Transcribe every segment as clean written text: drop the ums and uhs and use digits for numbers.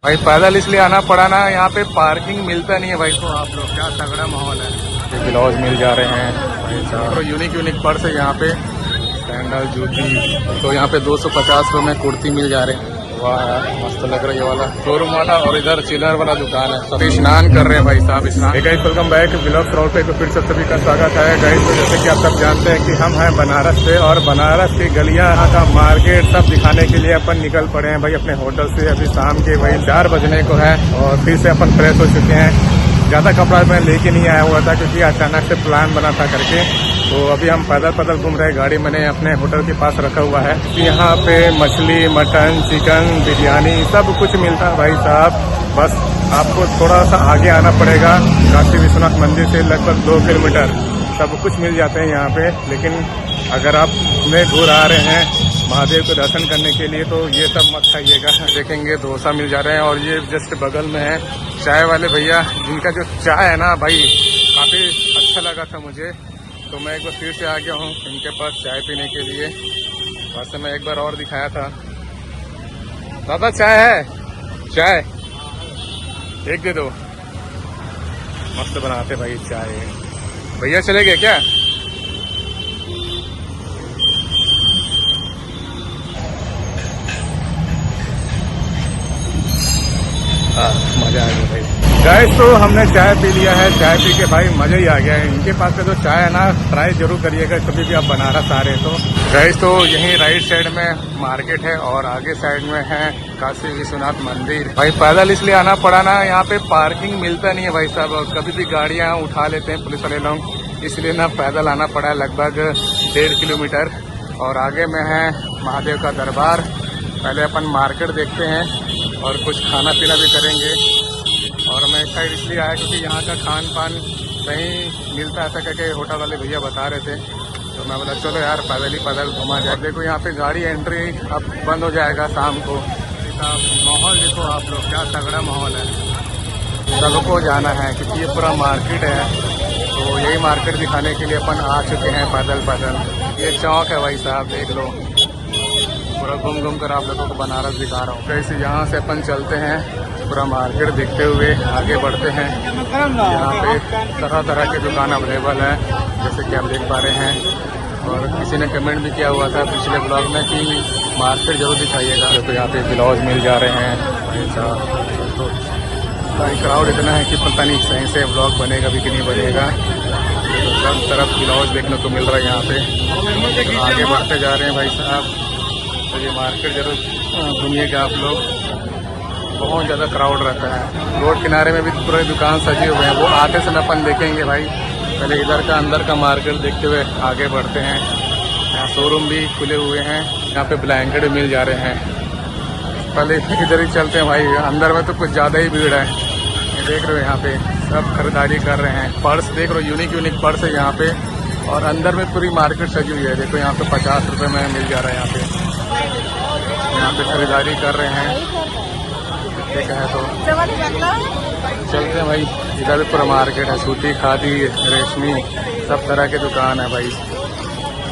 भाई पैदल इसलिए आना पड़ा ना, यहाँ पे पार्किंग मिलता नहीं है भाई। तो आप लोग क्या तगड़ा माहौल है। ये ब्लाउज मिल जा रहे हैं भाई साहब, तो यूनिक पर्स है यहाँ पे, सैंडल जूती। तो यहाँ पे 250 रुपये में कुर्ती मिल जा रहे हैं। वाह यार मस्त लग रहा है ये वाला शोरूम वाला। और इधर चिलर वाला दुकान है, सभी स्नान कर रहे हैं भाई साहब, स्नान। Guys welcome back blog crowd पे, तो फिर से सभी का स्वागत है गाइस। तो जैसे कि आप सब जानते हैं कि हम हैं बनारस से, और बनारस की गलियां, यहाँ का मार्केट सब दिखाने के लिए अपन निकल पड़े हैं भाई अपने होटल से। अभी शाम के वही 4 बजने को है और फिर से अपन फ्रेश हो चुके हैं। ज़्यादा कपड़ा मैं लेके नहीं आया हुआ था क्योंकि अचानक से प्लान बना था करके। तो अभी हम पैदल घूम रहे हैं, गाड़ी मैंने अपने होटल के पास रखा हुआ है। यहाँ पे मछली, मटन, चिकन, बिरयानी सब कुछ मिलता है भाई साहब। बस आपको थोड़ा सा आगे आना पड़ेगा, काशी विश्वनाथ मंदिर से लगभग 2 किलोमीटर सब कुछ मिल जाते हैं यहाँ पे। लेकिन अगर आप में दूर आ रहे हैं महादेव को दर्शन करने के लिए तो ये सब मत खाइएगा। देखेंगे डोसा मिल जा रहे हैं, और ये जस्ट बगल में है चाय वाले भैया, जिनका जो चाय है ना भाई काफ़ी अच्छा लगा था मुझे। तो मैं एक बार फिर से आ गया हूँ इनके पास चाय पीने के लिए। वैसे मैं एक बार और दिखाया था। दादा चाय है? चाय एक दे दो। मस्त बनाते भाई चाय। भैया चले गए क्या? मजा आ गया भाई गाइस। तो हमने चाय पी लिया है, चाय पी के भाई मजा ही आ गया है। इनके पास का जो चाय है ना ट्राई जरूर करिएगा कभी भी आप बनारस आ रहे हैं तो गाइस। तो यहीं राइट साइड में मार्केट है और आगे साइड में है काशी विश्वनाथ मंदिर। भाई पैदल इसलिए आना पड़ा ना, यहाँ पे पार्किंग मिलता नहीं है भाई साहब। कभी भी गाड़ियाँ उठा लेते हैं पुलिस वाले लोग, इसलिए ना पैदल आना पड़ा है लगभग 1.5 किलोमीटर। और आगे में है महादेव का दरबार। पहले अपन मार्केट देखते हैं और कुछ खाना पीना भी करेंगे। और मैं इस साइड इसलिए आया क्योंकि यहाँ का खान पान कहीं मिलता है ऐसा करके होटल वाले भैया बता रहे थे। तो मैं बोला चलो यार पैदल घुमा जाए। देखो यहाँ पे गाड़ी एंट्री अब बंद हो जाएगा शाम को। माहौल देखो आप लोग, क्या तगड़ा माहौल है। सबको जाना है क्योंकि ये पूरा मार्केट है। तो यही मार्केट दिखाने के लिए अपन आ चुके हैं पैदल। ये चौक है भाई साहब, देख लो। पूरा घूम कर आप लोगों को बनारस दिखा रहा हूँ। कैसे यहाँ से अपन चलते हैं पूरा मार्केट देखते हुए आगे बढ़ते हैं। यहाँ पे तरह के दुकान अवेलेबल है जैसे कि आप देख पा रहे हैं। और किसी ने कमेंट भी किया हुआ था पिछले ब्लॉग में कि मार्केट जरूर दिखाइएगा। तो यहाँ पे ब्लाउज मिल जा रहे हैं। तो क्राउड इतना है कि पता नहीं सही से ब्लॉग बनेगा भी कि नहीं बनेगा। तो सब तरफ ब्लाउज देखने को मिल रहा है यहाँ पे। आगे बढ़ते जा रहे हैं भाई साहब। तो ये मार्केट जरूर घूमिएगा आप लोग, बहुत ज़्यादा क्राउड रहता है। रोड किनारे में भी पूरे दुकान सजे हुए हैं, वो आते समय अपन देखेंगे भाई। पहले इधर का अंदर का मार्केट देखते हुए आगे बढ़ते हैं। यहाँ शोरूम भी खुले हुए हैं, यहाँ पे ब्लैंकेट भी मिल जा रहे हैं। पहले इधर ही चलते हैं भाई, अंदर में तो कुछ ज़्यादा ही भीड़ है। ये देख रहे हो यहाँ पे सब खरीदारी कर रहे हैं। पर्स देख रहे हो, यूनिक पर्स है यहाँ पे। और अंदर में पूरी मार्केट सजी हुई है। देखो यहाँ पे 50 रुपये में मिल जा रहा है। यहाँ पे खरीदारी कर रहे हैं। ठीक है तो चलते हैं भाई। इधर भी पूरा मार्केट है, सूती, खादी, रेशमी, सब तरह के दुकान है भाई।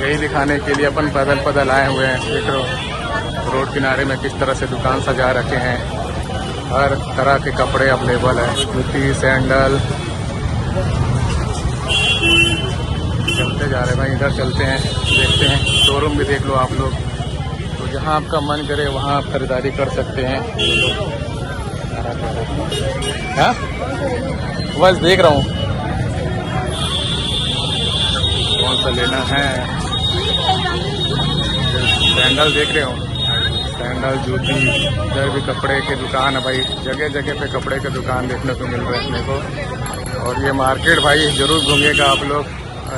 यही दिखाने के लिए अपन पैदल आए हुए हैं। देख लो रोड किनारे में किस तरह से दुकान सजा रखे हैं। हर तरह के कपड़े अवेलेबल है, जूती, सैंडल। चलते जा रहे हैं भाई, इधर चलते हैं, देखते हैं। शोरूम भी देख लो आप लोग। तो जहाँ आपका मन करे वहाँ आप खरीदारी कर सकते हैं। हाँ बस देख रहा हूँ कौन सा लेना है। सैंडल देख रहे हो, सैंडल, जूती। इधर भी कपड़े की दुकान है भाई, जगह जगह पे कपड़े की दुकान देखने को मिल रहा है अपने को। और ये मार्केट भाई जरूर घूमिएगा आप लोग,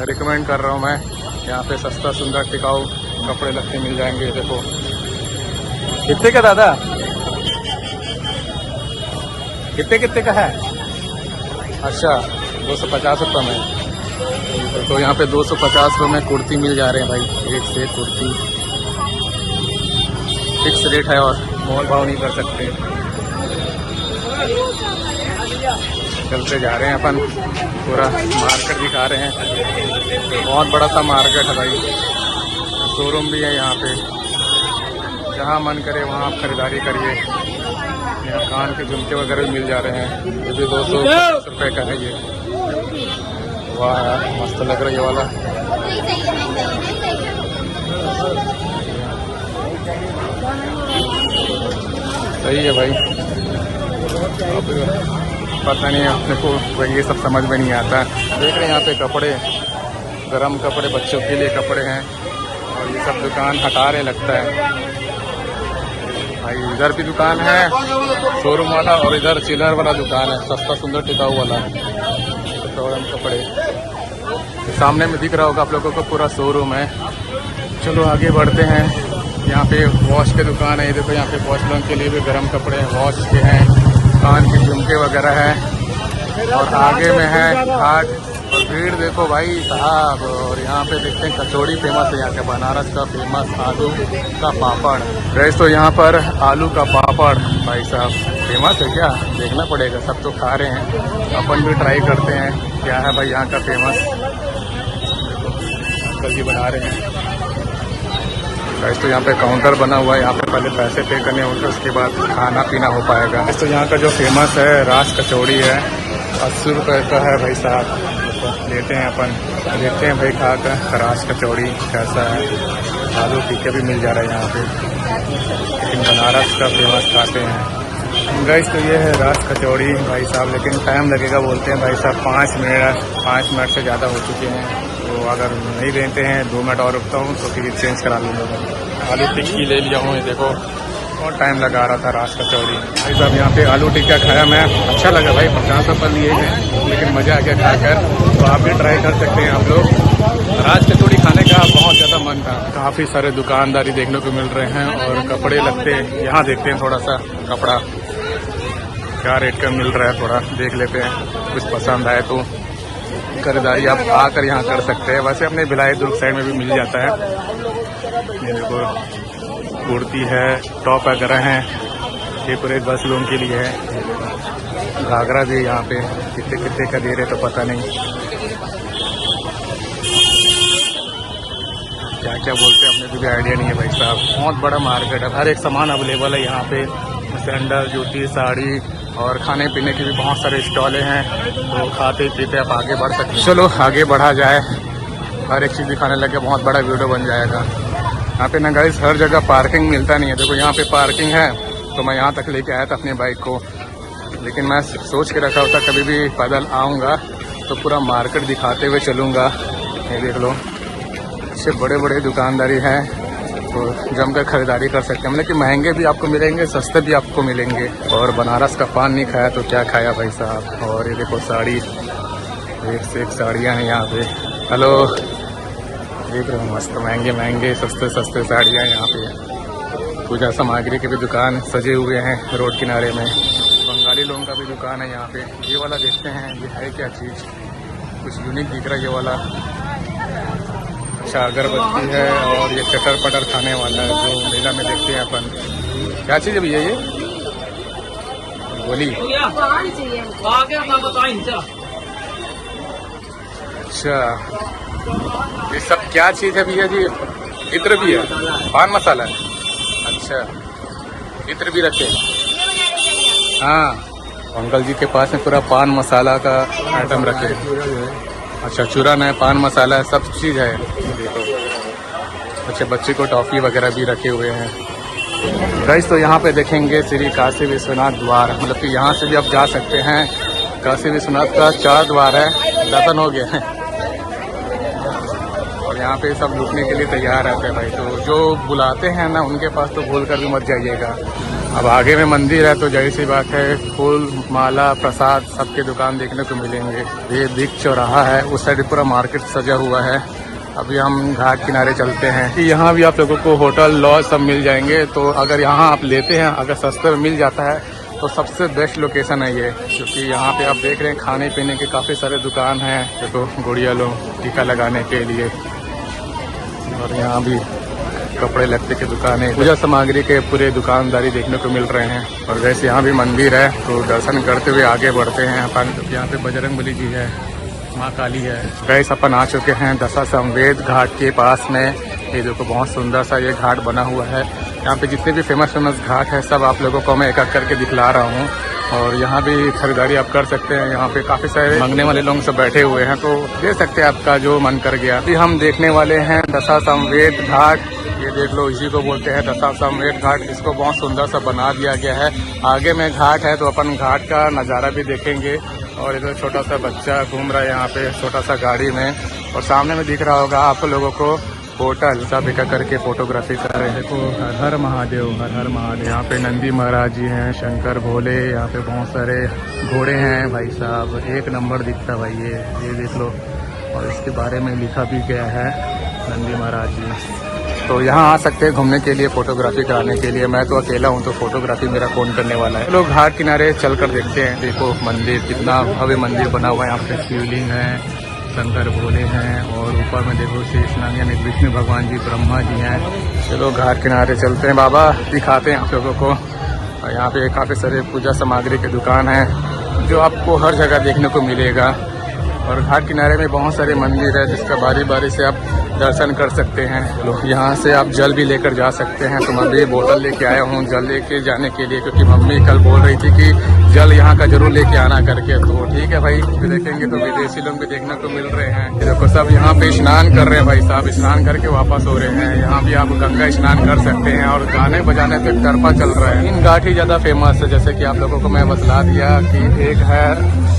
रिकमेंड कर रहा हूँ मैं। यहाँ पे सस्ता सुंदर टिकाऊ कपड़े लगते मिल जाएंगे। देखो कितने का दादा, कितने का है? अच्छा 250 रुपये में। तो यहाँ पे 250 रुपये में कुर्ती मिल जा रहे हैं भाई। एक से एक कुर्ती, फिक्स रेट है और मोल भाव नहीं कर सकते। चलते जा रहे हैं अपन, पूरा मार्केट दिखा रहे हैं। बहुत बड़ा सा मार्केट है भाई। शोरूम भी है यहाँ पे, जहाँ मन करे वहाँ आप खरीदारी करिए। यहाँ कान के झुमके वगैरह भी मिल जा रहे हैं, ये भी 250 रुपये का है ये। वाह यार मस्त लग रहा है ये वाला। सही है भाई। अब पता नहीं अपने को भाई ये सब समझ में नहीं आता। देख रहे हैं यहाँ पे कपड़े, गरम कपड़े, बच्चों के लिए कपड़े हैं और ये सब दुकान हटा रहे लगता है भाई। इधर भी दुकान है शोरूम वाला और इधर चिल्लर वाला दुकान है, सस्ता सुंदर टिकाऊ वाला गरम कपड़े। सामने में दिख रहा होगा आप लोगों को पूरा शोरूम है। चलो आगे बढ़ते हैं। यहाँ पे वॉश के दुकान है, ये देखो यहाँ पे वॉश लोगों के लिए भी गर्म कपड़े हैं, वॉश के हैं, कान के झुमके वगैरह हैं। और आगे में है घाट और भीड़ देखो भाई साहब। और यहाँ पे देखते हैं कचौड़ी फेमस है यहाँ के, बनारस का फेमस आलू का पापड़। गैस तो यहाँ पर आलू का पापड़ भाई साहब फेमस है क्या, देखना पड़ेगा। सब तो खा रहे हैं, अपन भी ट्राई करते हैं क्या है भाई यहाँ का फेमस। अंकल जी बना रहे हैं। गैस तो यहाँ पे काउंटर बना हुआ है, यहाँ पे पहले पैसे पे करने होंगे, उसके बाद खाना पीना हो पाएगा। गैस तो यहाँ का जो फेमस है रास कचौड़ी है, 80 रुपये का है भाई साहब। लेते हैं अपन, देखते हैं भाई खा कर रास कचौड़ी कैसा है। आलू टीके भी मिल जा रहा है यहाँ पे, लेकिन बनारस का फेमस खाते हैं। गैस तो ये है रास कचौड़ी भाई साहब, लेकिन टाइम लगेगा बोलते हैं भाई साहब। 5 मिनट से ज़्यादा हो चुके हैं, तो अगर नहीं देते हैं 2 मिनट और रुकता हूँ तो फिर चेंज करा लूँगा। आलू टिक्की ले लिया हूँ, ये देखो बहुत टाइम लगा रहा था रास कचौड़ी भाई साहब। यहाँ पे आलू टिक्का खाया मैं, अच्छा लगा भाई। 50 रुपये लिए हैं, लेकिन मज़ा आ गया खाकर। तो आप भी ट्राई कर सकते हैं आप लोग। रास कचौड़ी खाने का बहुत ज़्यादा मन था। काफ़ी सारे दुकानदारी देखने को मिल रहे हैं और कपड़े लगते हैं। यहाँ देखते हैं थोड़ा सा कपड़ा क्या रेट का मिल रहा है, थोड़ा देख लेते हैं। कुछ पसंद आए तो खरीदारी आप आकर यहाँ कर सकते हैं। वैसे अपने भिलाई दुर्ग साइड में भी मिल जाता है। ये देखो कुर्ती है, टॉप वगैरह हैं, ये पूरे 10 लोगों के लिए है। घाघरा भी यहाँ पे कितने का दे रहे तो पता नहीं, क्या क्या बोलते हैं अपने को भी आइडिया नहीं है भाई साहब। बहुत बड़ा मार्केट है, हर एक सामान अवेलेबल है यहाँ पे। सैंडल, जूती, साड़ी और खाने पीने के भी बहुत सारे स्टॉलें हैं, तो खाते पीते आप आगे बढ़ सकते हैं। चलो आगे बढ़ा जाए, हर एक चीज़ दिखाने लगे, बहुत बड़ा वीडियो बन जाएगा। यहाँ पे ना गाइस हर जगह पार्किंग मिलता नहीं है। देखो यहाँ पे पार्किंग है, तो मैं यहाँ तक लेके आया था अपनी बाइक को, लेकिन मैं सोच के रखा होता कभी भी पैदल आऊँगा तो पूरा मार्केट दिखाते हुए चलूँगा। ये देख लो, अच्छे बड़े बड़े दुकानदारी हैं, तो जमकर खरीदारी कर सकते हैं। मतलब कि महंगे भी आपको मिलेंगे, सस्ते भी आपको मिलेंगे। और बनारस का पान नहीं खाया तो क्या खाया भाई साहब। और ये देखो साड़ी, एक से एक साड़ियाँ हैं यहाँ पे। हेलो, देख रहे हो मस्त महंगे सस्ते साड़ियाँ यहाँ पे। पूजा सामग्री की भी दुकान सजे हुए हैं रोड किनारे में। बंगाली लोगों का भी दुकान है यहाँ पे। ये वाला देखते हैं, ये है क्या चीज़, कुछ यूनिक दिख रहा है ये वाला। अच्छा अगरबत्ती है और ये चटर पटर खाने वाला है जो मेला में देखते हैं अपन। क्या चीज़ है भैया ये, बोली? अच्छा ये सब क्या चीज़ है भैया जी? इत्र भी है, पान मसाला है। अच्छा इत्र भी रखे। हाँ, अंकल जी के पास में पूरा पान मसाला का आइटम रखे। अच्छा चूरन है, पान मसाला है, सब चीज़ है। देखो अच्छा, बच्चे को टॉफ़ी वगैरह भी रखे हुए हैं। गाइस तो यहाँ पे देखेंगे श्री काशी विश्वनाथ द्वार, मतलब कि यहाँ से भी आप जा सकते हैं। काशी विश्वनाथ का 4 द्वार है, दर्शन हो गया है। और यहाँ पे सब लूटने के लिए तैयार रहते हैं भाई, तो जो बुलाते हैं ना उनके पास तो भूल कर भी मत जाइएगा। अब आगे में मंदिर है तो जाहिर सी बात है, फूल माला प्रसाद सबके दुकान देखने को मिलेंगे। ये बिग चौराहा है, उस साइड पूरा मार्केट सजा हुआ है। अभी हम घाट किनारे चलते हैं। यहाँ भी आप लोगों को होटल लॉज सब मिल जाएंगे। तो अगर यहाँ आप लेते हैं, अगर सस्ते में मिल जाता है तो सबसे बेस्ट लोकेशन है ये, क्योंकि यहाँ पे आप देख रहे हैं खाने पीने के काफ़ी सारे दुकान हैं। देखो गुड़िया लोग टीका लगाने के लिए, और यहाँ भी कपड़े लत्ते की दुकान है, पूजा सामग्री के पूरे दुकानदारी देखने को मिल रहे हैं। और वैसे यहाँ भी मंदिर है, तो दर्शन करते हुए आगे बढ़ते हैं अपन। यहाँ पे बजरंगबली जी है, माँ काली है। गैस अपन आ चुके हैं दशा संवेद घाट के पास में। ये देखो बहुत सुंदर सा ये घाट बना हुआ है। यहाँ पे जितने भी फेमस घाट है सब आप लोगों को मैं एक एक करके दिखला रहा हूँ। और यहाँ भी खरीदारी आप कर सकते हैं। यहाँ पे काफ़ी सारे मांगने वाले लोग सब बैठे हुए हैं, तो दे सकते हैं आपका जो मन कर गया। अभी हम देखने वाले हैं दशाश्वमेध घाट। ये देख लो, इसी को बोलते हैं दशाश्वमेध घाट। इसको बहुत सुंदर सा बना दिया गया है। आगे में घाट है तो अपन घाट का नज़ारा भी देखेंगे। और इधर छोटा सा बच्चा घूम रहा है यहाँ पे छोटा सा गाड़ी में। और सामने में दिख रहा होगा आप लोगों को होटल, सब एक करके फोटोग्राफी कर रहे हैं। देखो, हर हर महादेव, हर हर महादेव। यहाँ पे नंदी महाराज जी हैं, शंकर भोले। यहाँ पे बहुत सारे घोड़े हैं भाई साहब, एक नंबर दिखता भाई। ये देख लो। और इसके बारे में लिखा भी गया है नंदी महाराज जी। तो यहाँ आ सकते हैं घूमने के लिए, फोटोग्राफी कराने के लिए। मैं तो अकेला हूँ तो फोटोग्राफी मेरा कौन करने वाला है। लोग घाट किनारे चल कर देखते हैं। देखो मंदिर, कितना भव्य मंदिर बना हुआ है। यहाँ पे शिवलिंग है, शंकर भोले हैं। और ऊपर में देखो शेषनाग यानी विष्णु भगवान जी, ब्रह्मा जी हैं। चलो घाट किनारे चलते हैं, बाबा दिखाते हैं आप लोगों को। और यहाँ पे काफ़ी सारे पूजा सामग्री की दुकान है जो आपको हर जगह देखने को मिलेगा। और घाट किनारे में बहुत सारे मंदिर है जिसका बारी बारी से आप दर्शन कर सकते हैं। लोग यहाँ से आप जल भी लेकर जा सकते हैं। तो मैं भी बोतल लेके आया हूँ जल लेके जाने के लिए, क्योंकि मम्मी कल बोल रही थी कि जल यहाँ का जरूर लेके आना करके। तो ठीक है भाई, देखेंगे तो विदेशी लोग भी देखने को मिल रहे हैं। देखो सब यहाँ पे स्नान कर रहे हैं भाई साहब, स्नान करके वापस हो रहे हैं। यहाँ भी आप गंगा स्नान कर सकते हैं। और गाने बजाने से तरफा चल रहा है। 3 घाट ही ज्यादा फेमस है, जैसे कि आप लोगों को मैं बतला दिया कि एक है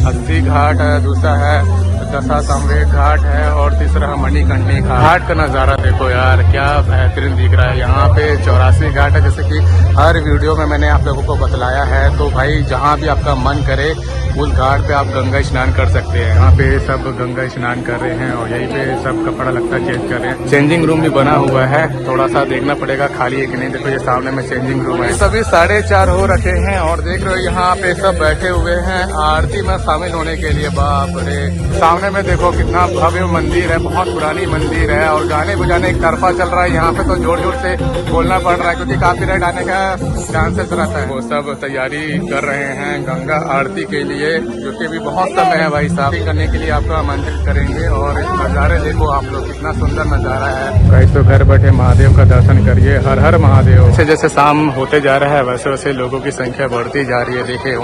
अस्सी घाट है, दूसरा है दशाश्वमेध घाट है, और तीसरा मणिकर्णिका घाट। घाट का नज़ारा देखो यार, क्या बेहतरीन दिख रहा है। यहाँ पे 84 घाट है, जैसे कि हर वीडियो में मैंने आप लोगों को बतलाया है। तो भाई जहाँ भी आपका मन करे उस घाट पे आप गंगा स्नान कर सकते हैं। यहाँ पे सब गंगा स्नान कर रहे हैं और यहीं पे सब कपड़ा लगता चेंज कर रहे हैं। चेंजिंग रूम भी बना हुआ है, थोड़ा सा देखना पड़ेगा खाली है कि नहीं। देखो ये सामने में चेंजिंग रूम है। सभी 4:30 हो रखे हैं और देख रहे हो यहाँ पे सब बैठे हुए हैं आरती में शामिल होने के लिए। बाप रे, सामने में देखो कितना भव्य मंदिर है, बहुत पुरानी मंदिर है। और गाने बजाने एक तरफा चल रहा है। यहाँ पे तो जोर जोर से बोलना पड़ रहा है क्योंकि कॉपीराइट आने का चांसेस रहता है। वो सब तैयारी कर रहे हैं गंगा आरती के लिए, जो कि भी बहुत समय है भाई साहब। करने के लिए आपको आमंत्रित करेंगे। और नज़ारे देखो आप लोग, कितना सुंदर नज़ारा है। गाइस तो घर बैठे महादेव का दर्शन करिए। हर हर महादेव। जैसे जैसे शाम होते जा रहा है वैसे वैसे लोगों की संख्या बढ़ती जा रही है। देखे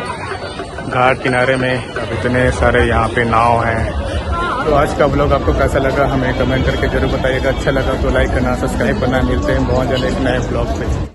घाट किनारे में अब इतने सारे यहाँ पे नाव हैं। तो आज का ब्लॉग आपको कैसा लगा हमें कमेंट करके जरूर बताइएगा। अच्छा लगा तो लाइक करना, सब्सक्राइब करना। मिलते हैं बहुत जल्द एक नए ब्लॉग पे।